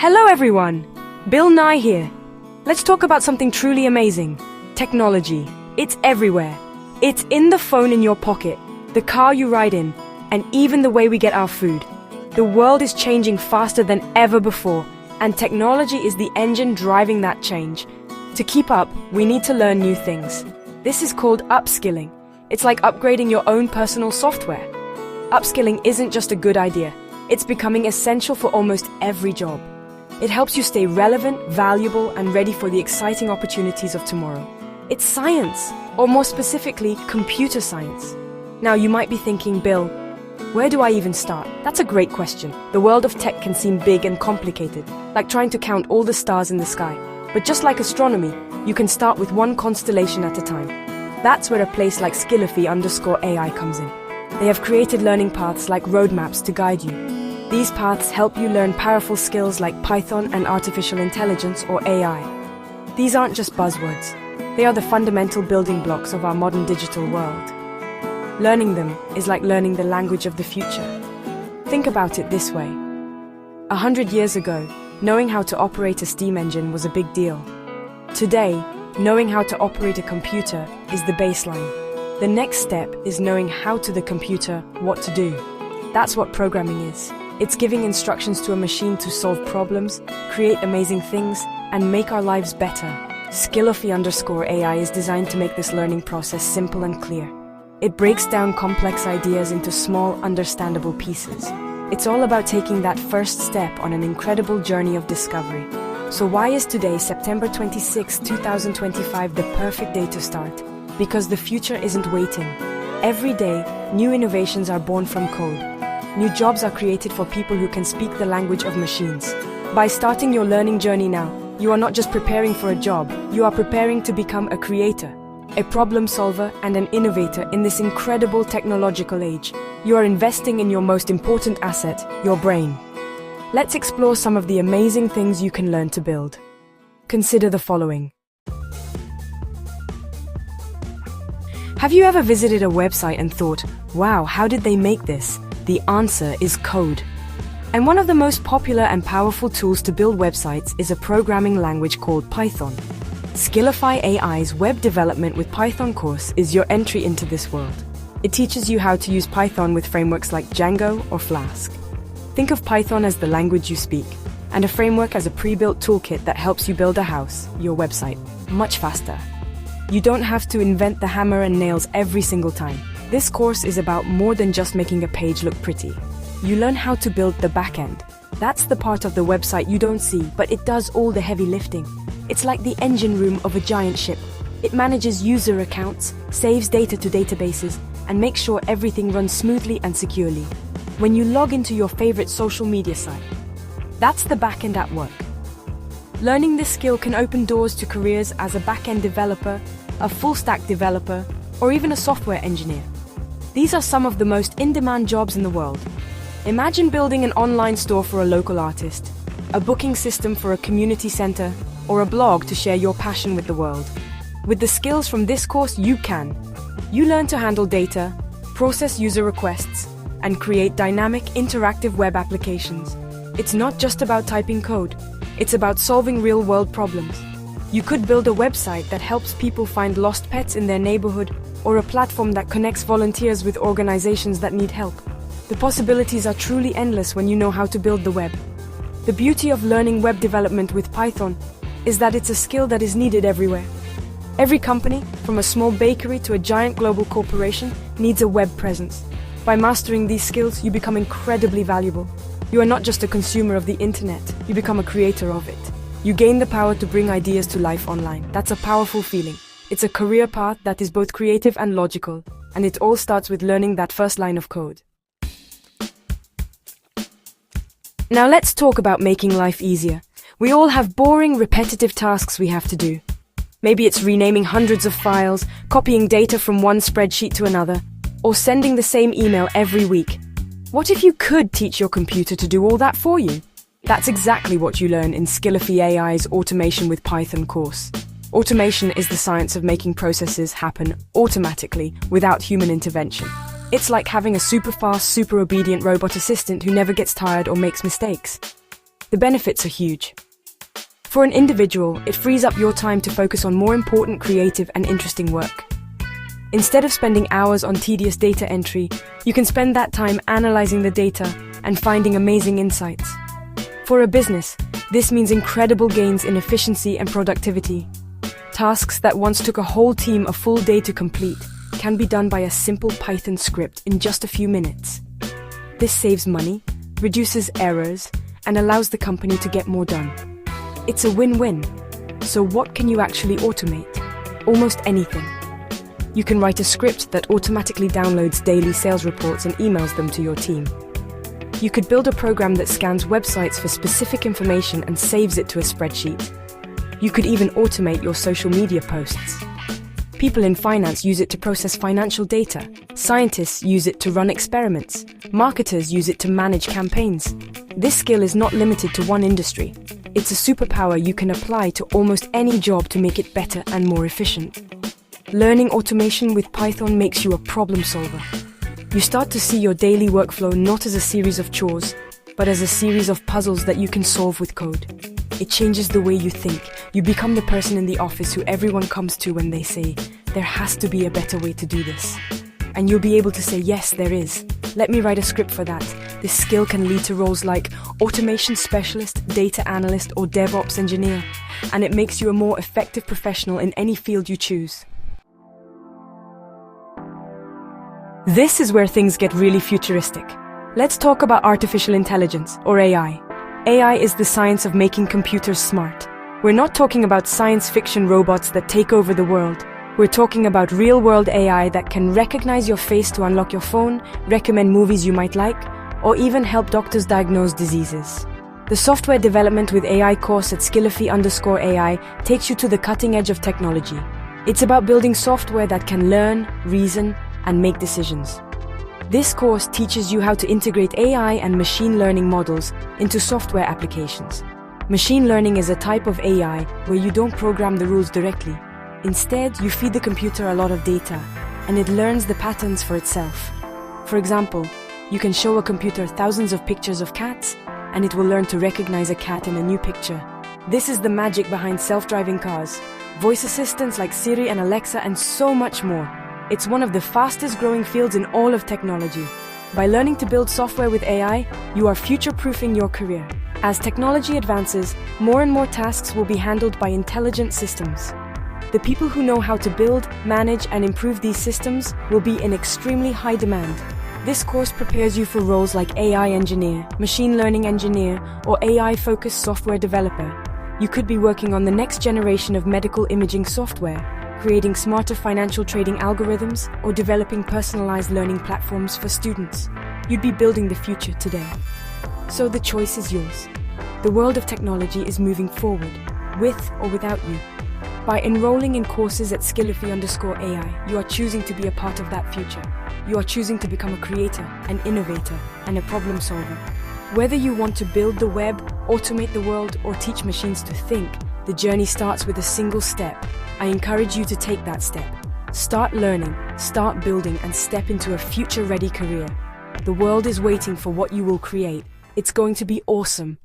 Hello everyone! Bill Nye here. Let's talk about something truly amazing. Technology. It's everywhere. It's in the phone in your pocket, the car you ride in, and even the way we get our food. The world is changing faster than ever before, and technology is the engine driving that change. To keep up, we need to learn new things. This is called upskilling. It's like upgrading your own personal software. Upskilling isn't just a good idea. It's becoming essential for almost every job. It helps you stay relevant, valuable, and ready for the exciting opportunities of tomorrow. It's science, or more specifically, computer science. Now you might be thinking, Bill, where do I even start? That's a great question. The world of tech can seem big and complicated, like trying to count all the stars in the sky. But just like astronomy, you can start with one constellation at a time. That's where a place like Skillofy_AI comes in. They have created learning paths like roadmaps to guide you. These paths help you learn powerful skills like Python and artificial intelligence, or AI. These aren't just buzzwords. They are the fundamental building blocks of our modern digital world. Learning them is like learning the language of the future. Think about it this way. 100 years ago, knowing how to operate a steam engine was a big deal. Today, knowing how to operate a computer is the baseline. The next step is knowing how to the computer what to do. That's what programming is. It's giving instructions to a machine to solve problems, create amazing things, and make our lives better. Skillofy_AI is designed to make this learning process simple and clear. It breaks down complex ideas into small, understandable pieces. It's all about taking that first step on an incredible journey of discovery. So why is today, September 26, 2025, the perfect day to start? Because the future isn't waiting. Every day, new innovations are born from code. New jobs are created for people who can speak the language of machines. By starting your learning journey now, you are not just preparing for a job, you are preparing to become a creator, a problem solver, and an innovator in this incredible technological age. You are investing in your most important asset, your brain. Let's explore some of the amazing things you can learn to build. Consider the following. Have you ever visited a website and thought, wow, how did they make this? The answer is code. And one of the most popular and powerful tools to build websites is a programming language called Python. Skillofy AI's Web Development with Python course is your entry into this world. It teaches you how to use Python with frameworks like Django or Flask. Think of Python as the language you speak, and a framework as a pre-built toolkit that helps you build a house, your website, much faster. You don't have to invent the hammer and nails every single time. This course is about more than just making a page look pretty. You learn how to build the back end. That's the part of the website you don't see, but it does all the heavy lifting. It's like the engine room of a giant ship. It manages user accounts, saves data to databases, and makes sure everything runs smoothly and securely. When you log into your favorite social media site, that's the back end at work. Learning this skill can open doors to careers as a back-end developer, a full-stack developer, or even a software engineer. These are some of the most in-demand jobs in the world. Imagine building an online store for a local artist, a booking system for a community center, or a blog to share your passion with the world. With the skills from this course, you can. You learn to handle data, process user requests, and create dynamic, interactive web applications. It's not just about typing code, it's about solving real-world problems. You could build a website that helps people find lost pets in their neighborhood, or a platform that connects volunteers with organizations that need help. The possibilities are truly endless when you know how to build the web. The beauty of learning web development with Python is that it's a skill that is needed everywhere. Every company, from a small bakery to a giant global corporation, needs a web presence. By mastering these skills, you become incredibly valuable. You are not just a consumer of the internet, you become a creator of it. You gain the power to bring ideas to life online. That's a powerful feeling. It's a career path that is both creative and logical, and it all starts with learning that first line of code. Now let's talk about making life easier. We all have boring, repetitive tasks we have to do. Maybe it's renaming hundreds of files, copying data from one spreadsheet to another, or sending the same email every week. What if you could teach your computer to do all that for you? That's exactly what you learn in Skillofy AI's Automation with Python course. Automation is the science of making processes happen automatically without human intervention. It's like having a super fast, super obedient robot assistant who never gets tired or makes mistakes. The benefits are huge. For an individual, it frees up your time to focus on more important, creative, and interesting work. Instead of spending hours on tedious data entry, you can spend that time analyzing the data and finding amazing insights. For a business, this means incredible gains in efficiency and productivity. Tasks that once took a whole team a full day to complete can be done by a simple Python script in just a few minutes. This saves money, reduces errors, and allows the company to get more done. It's a win-win. So what can you actually automate? Almost anything. You can write a script that automatically downloads daily sales reports and emails them to your team. You could build a program that scans websites for specific information and saves it to a spreadsheet. You could even automate your social media posts. People in finance use it to process financial data. Scientists use it to run experiments. Marketers use it to manage campaigns. This skill is not limited to one industry. It's a superpower you can apply to almost any job to make it better and more efficient. Learning automation with Python makes you a problem solver. You start to see your daily workflow not as a series of chores, but as a series of puzzles that you can solve with code. It changes the way you think. You become the person in the office who everyone comes to when they say, "There has to be a better way to do this." And you'll be able to say, "Yes, there is. Let me write a script for that." This skill can lead to roles like automation specialist, data analyst, or DevOps engineer, and it makes you a more effective professional in any field you choose. This is where things get really futuristic. Let's talk about artificial intelligence, or AI. AI is the science of making computers smart. We're not talking about science fiction robots that take over the world. We're talking about real-world AI that can recognize your face to unlock your phone, recommend movies you might like, or even help doctors diagnose diseases. The software development with AI course at Skillofy_AI takes you to the cutting edge of technology. It's about building software that can learn, reason, and make decisions. This course teaches you how to integrate AI and machine learning models into software applications. Machine learning is a type of AI where you don't program the rules directly. Instead, you feed the computer a lot of data, and it learns the patterns for itself. For example, you can show a computer thousands of pictures of cats, and it will learn to recognize a cat in a new picture. This is the magic behind self-driving cars, voice assistants like Siri and Alexa, and so much more. It's one of the fastest growing fields in all of technology. By learning to build software with AI, you are future-proofing your career. As technology advances, more and more tasks will be handled by intelligent systems. The people who know how to build, manage, and improve these systems will be in extremely high demand. This course prepares you for roles like AI engineer, machine learning engineer, or AI-focused software developer. You could be working on the next generation of medical imaging software, creating smarter financial trading algorithms, or developing personalized learning platforms for students. You'd be building the future today. So the choice is yours. The world of technology is moving forward, with or without you. By enrolling in courses at Skillofy_AI, you are choosing to be a part of that future. You are choosing to become a creator, an innovator, and a problem solver. Whether you want to build the web, automate the world, or teach machines to think, the journey starts with a single step. I encourage you to take that step. Start learning, start building, and step into a future-ready career. The world is waiting for what you will create. It's going to be awesome.